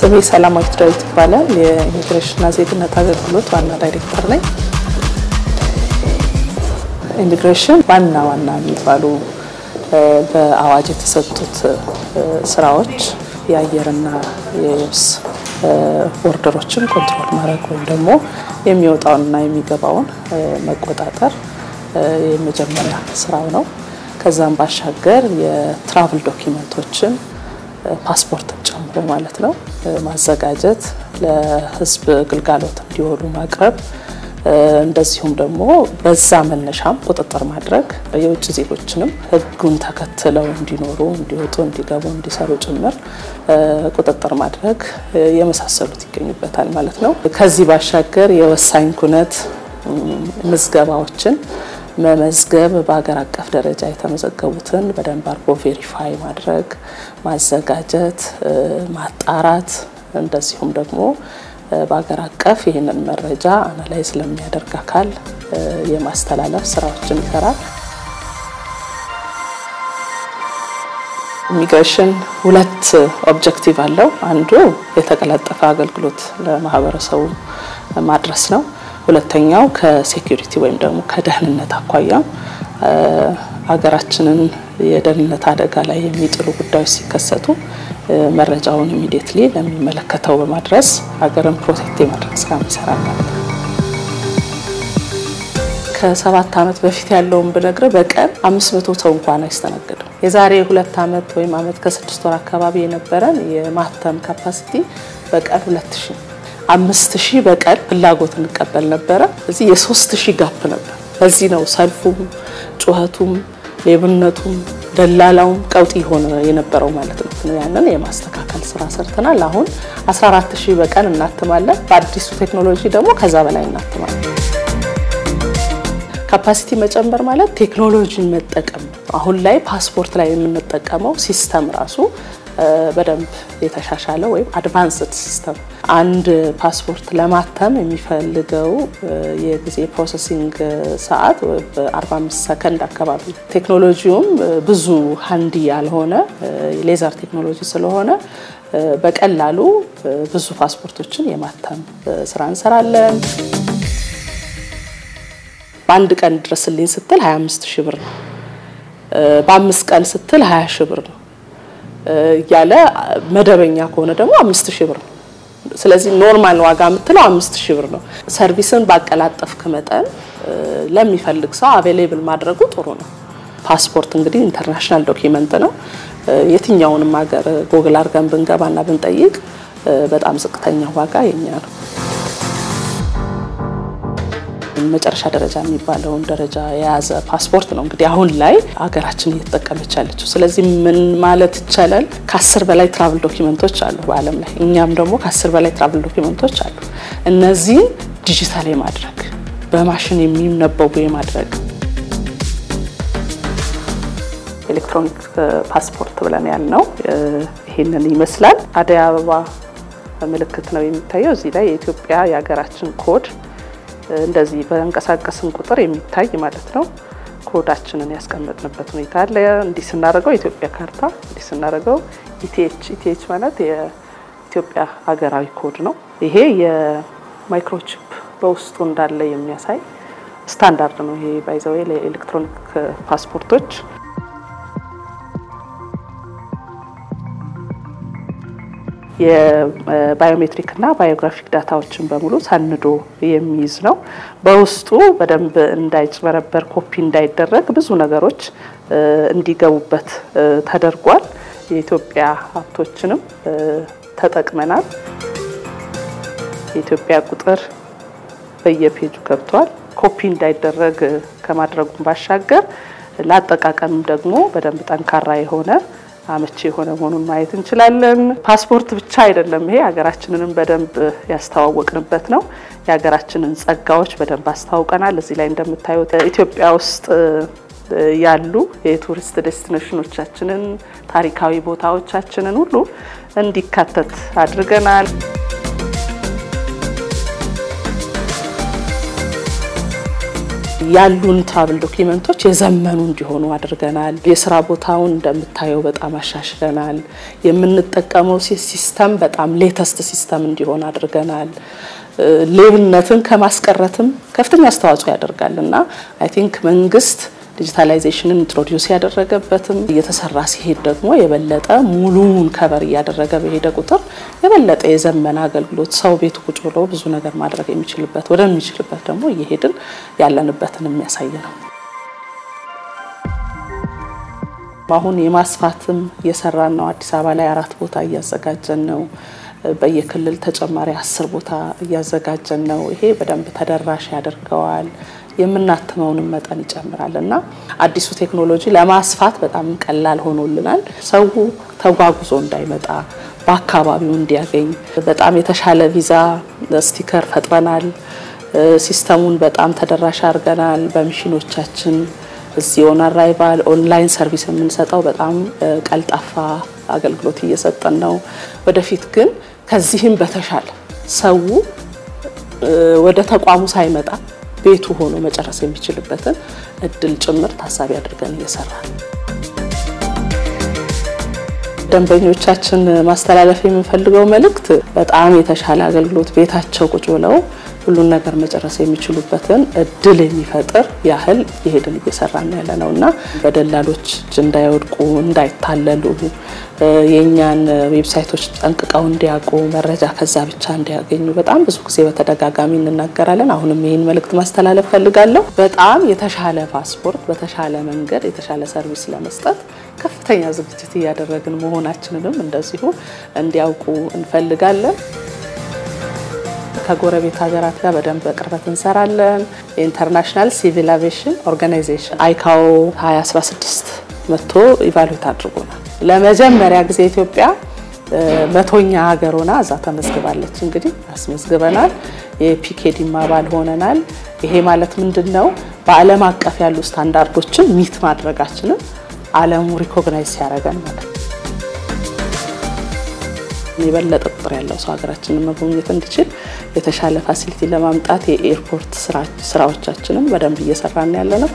ስሜ ሰላማዊት ዳዊት ይባላል የኢሚግሬሽንና ዜግነት አገልግሎት ዋና ዳይሬክተር ነኝ ኢሚግሬሽን ዋና የሚባሉ በአዋጅ የተሰጡት ስራዎች የአየርና የየብስ ቦርደሮችን ኮንትሮል ማድረግ ወይም ደግሞ የሚወጣውና የሚገባውን መቆጣጠር የመጀመሪያ ስራው ነው ከዛም ባሻገር የትራቭል ዶክመንቶችን ፓስፖርት ጨምሮ ማለት ነው ማዘጋጀት ለህዝብ ግልጋሎት እንዲወሉ ማቅረብ እንደዚሁም ደግሞ በዛ መነሻም ቁጥጥር ማድረግ የውጭ ዜጎችንም ህጉን ተከትለው እንዲኖሩ እንዲወጡ እንዲገቡ እንዲሰሩ ጭምር ቁጥጥር ማድረግ የመሳሰሉት ይገኙበታል ማለት ነው ከዚህ ባሻገር የወሳኝ ኩነት ምዝገባዎችን መመዝገብ በአገር አቀፍ ደረጃ የተመዘገቡትን በደንብ አርጎ ቬሪፋይ ማድረግ ማዘጋጀት ማጣራት እንደዚሁም ደግሞ በአገር አቀፍ ይሄንን መረጃ አናላይዝ ለሚያደርግ አካል የማስተላለፍ ስራዎችን ይሰራል ኢሚግሬሽን ሁለት ኦብጀክቲቭ አለው አንዱ የተቀላጠፈ አገልግሎት ለማህበረሰቡ ማድረስ ነው ሁለተኛው ከሴኩሪቲ ወይም ደግሞ ከደህንነት አኳያ አገራችንን የደህንነት አደጋ ላይ የሚጥሉ ጉዳዮች ሲከሰቱ መረጃውን ኢሚዲየትሊ ለሚመለከተው በማድረስ ሀገርን ፕሮቴክት የማድረግ ስራ ይሰራል ከ7 አመት በፊት ያለውን ብነግር በቀን 500 ሰው እንኳን አይስተናገደው የዛሬ 2 አመት ወይም አመት ከ6 ወር አካባቢ የነበረን የማተም ካፓሲቲ በቀን 2000 5000 በቀን ፍላጎት እንቀበል ነበር እዚህ የ3000 ጋፕ ነበር በዚህ ነው ሰልፉም ጩኸቱም ሌብነቱም ደላላውም ቀውጢ ሆነ የነበረው ማለት ነው ያንን የማስተካከል ስራ ሰርተናል አሁን 14000 በቀን እናተማለን በአዲሱ ቴክኖሎጂ ደግሞ ከዛ በላይ እናተማለን ካፓሲቲ መጨመር ማለት ቴክኖሎጂን መጠቀም አሁን ላይ ፓስፖርት ላይ የምንጠቀመው ሲስተም ራሱ በደንብ የተሻሻለ ወይ አድቫንስድ ሲስተም አንድ ፓስፖርት ለማተም የሚፈልገው የጊዜ ፕሮሰሲንግ ሰዓት በ45 ሰከንድ አካባቢ ቴክኖሎጂውም ብዙ ሃንዲ ያልሆነ ሌዘር ቴክኖሎጂ ስለሆነ በቀላሉ ብዙ ፓስፖርቶችን የማተም ስራ እንሰራለን በአንድ ቀን ድረስልኝ ስትል 25000 ብር ነው በ5 ቀን ስትል 20000 ብር ነው ያለ መደበኛ ከሆነ ደግሞ 5000 ብር ነው ስለዚህ ኖርማል ዋጋ የምትለው 5000 ብር ነው ሰርቪስን ባቀላጠፍክ መጠን ለሚፈልግ ሰው አቬሌብል ማድረጉ ጥሩ ነው ፓስፖርት እንግዲህ ኢንተርናሽናል ዶክመንት ነው የትኛውንም ሀገር ጎግል አርገን ብንገባና ብንጠይቅ በጣም ዝቅተኛ ዋጋ የኛ ነው መጨረሻ ደረጃ የሚባለው ደረጃ የያዘ ፓስፖርት ነው እንግዲህ አሁን ላይ ሀገራችን እየተጠቀመች ያለችው ስለዚህ ምን ማለት ይቻላል ከ10 በላይ ትራቭል ዶክመንቶች አሉ በአለም ላይ እኛም ደግሞ ከ10 በላይ ትራቭል ዶክመንቶች አሉ እነዚህ ዲጂታል የማድረግ በማሽን የሚነበቡ የማድረግ ኤሌክትሮኒክ ፓስፖርት ብለን ያልነው ይሄንን ይመስላል አደይ አበባ ምልክት ነው የሚታየው እዚህ ላይ የኢትዮጵያ የሀገራችን ኮድ እንደዚህ በእንቀሳቀስን ቁጥር የሚታይ ማለት ነው ኮዳችንን ያስቀመጥንበት ሁኔታ አለ እንዲህ ስናደርገው ኢትዮጵያ ካርታ እንዲህ ስናደርገው ኢቲኤች ማለት የኢትዮጵያ ሀገራዊ ኮድ ነው ይሄ የማይክሮቺፕ በውስጡ እንዳለ የሚያሳይ ስታንዳርድ ነው ይሄ ባይ ዘ ዌይ ለኤሌክትሮኒክ ፓስፖርቶች የባዮሜትሪክ እና ባዮግራፊክ ዳታዎችን በሙሉ ሰንዶ የሚይዝ ነው በውስጡ በደንብ እንዳይጭበረበር ኮፒ እንዳይደረግ ብዙ ነገሮች እንዲገቡበት ተደርጓል የኢትዮጵያ ሀብቶችንም ተጠቅመናል የኢትዮጵያ ቁጥር በየፔጁ ገብቷል ኮፒ እንዳይደረግ ከማድረጉም ባሻገር ለአጠቃቀም ደግሞ በደንብ ጠንካራ የሆነ አመቺ የሆነ መሆኑን ማየት እንችላለን ፓስፖርት ብቻ አይደለም ይሄ ሀገራችንንም በደንብ ያስተዋወቅንበት ነው የሀገራችንን ጸጋዎች በደንብ አስተዋውቀናል እዚህ ላይ እንደምታዩት ኢትዮጵያ ውስጥ ያሉ የቱሪስት ዴስቲኔሽኖቻችንን ታሪካዊ ቦታዎቻችንን ሁሉ እንዲካተት አድርገናል ያሉን ትራቭል ዶክመንቶች የዘመኑ እንዲሆኑ አድርገናል። የሥራ ቦታውን እንደምታየው በጣም አሻሽለናል። የምንጠቀመው ሲስተም በጣም ሌተስት ሲስተም እንዲሆን አድርገናል። ሌብነትን ከማስቀረትም ከፍተኛ አስተዋጽኦ ያደርጋልና አይ ቲንክ መንግስት ዲጂታላይዜሽንን ኢንትሮዲዩስ ያደረገበትም እየተሰራ ሲሄድ ደግሞ የበለጠ ሙሉውን ከበር ያደረገ በሄደ ቁጥር የበለጠ የዘመነ አገልግሎት ሰው ቤቱ ቁጭ ብሎ ብዙ ነገር ማድረግ የሚችልበት ወደሚችልበት ደግሞ እየሄድን ያለንበትን የሚያሳይ ነው። አሁን የማስፋትም እየሰራን ነው። አዲስ አበባ ላይ 4 ቦታ እያዘጋጀን ነው። በየክልል ተጨማሪ 10 ቦታ እያዘጋጀን ነው። ይሄ በደንብ ተደራሽ ያደርገዋል። የምናተመውን መጠን ይጨምራልና አዲሱ ቴክኖሎጂ ለማስፋት በጣም ቀላል ሆኖልናል። ሰው ተጓጉዞ እንዳይመጣ በአካባቢው እንዲያገኝ በጣም የተሻለ ቪዛ ስቲከር ፈጥረናል። ሲስተሙን በጣም ተደራሽ አድርገናል። በሚሽኖቻችን እዚህ ኦን አራይቫል ኦንላይን ሰርቪስ የምንሰጠው በጣም ቀልጣፋ አገልግሎት እየሰጠን ነው። ወደፊት ግን ከዚህም በተሻለ ሰው ወደ ተቋሙ ሳይመጣ ቤቱ ሆኖ መጨረስ የሚችልበትን እድል ጭምር ታሳቢ አድርገን እየሰራን ደንበኞቻችን ማስተላለፍ የምንፈልገው መልእክት በጣም የተሻለ አገልግሎት ቤታቸው ቁጭ ብለው ሁሉን ነገር መጨረስ የሚችሉበትን እድል የሚፈጥር ያህል ይሄድን እየሰራን ያለነውና በደላሎች እንዳይወድቁ እንዳይታለሉ የኛን ዌብሳይቶች ጠንቅቀው እንዲያውቁ መረጃ ከዛ ብቻ እንዲያገኙ በጣም ብዙ ጊዜ በተደጋጋሚ እንናገራለን። አሁንም ይሄን መልእክት ማስተላለፍ ፈልጋለሁ። በጣም የተሻለ ፓስፖርት በተሻለ መንገድ የተሻለ ሰርቪስ ለመስጠት ከፍተኛ ዝግጅት ያደረግን መሆናችንንም እንደዚሁ እንዲያውቁ እንፈልጋለን። ከጎረቤት ሀገራት ጋር በደንብ በቅርበት እንሰራለን። ኢንተርናሽናል ሲቪል አቪዬሽን ኦርጋናይዜሽን አይካኦ 2016 መጥቶ ኢቫሉዌት አድርጎናል። ለመጀመሪያ ጊዜ ኢትዮጵያ 100ኛ ሀገር ሆና እዛ ተመዝግባለች። እንግዲህ አስመዝግበናል። የፒኬዲም አባል ሆነናል። ይሄ ማለት ምንድነው? በዓለም አቀፍ ያሉ ስታንዳርዶችን ሚት ማድረጋችንን ዓለሙ ሪኮግናይዝ ያደርጋል ማለት ነው። የበለጠ ቁጥር ያለው ሰው ሀገራችንን መጎብኘት እንዲችል የተሻለ ፋሲሊቲ ለማምጣት የኤርፖርት ስራዎቻችንን በደንብ እየሰራን ያለነው።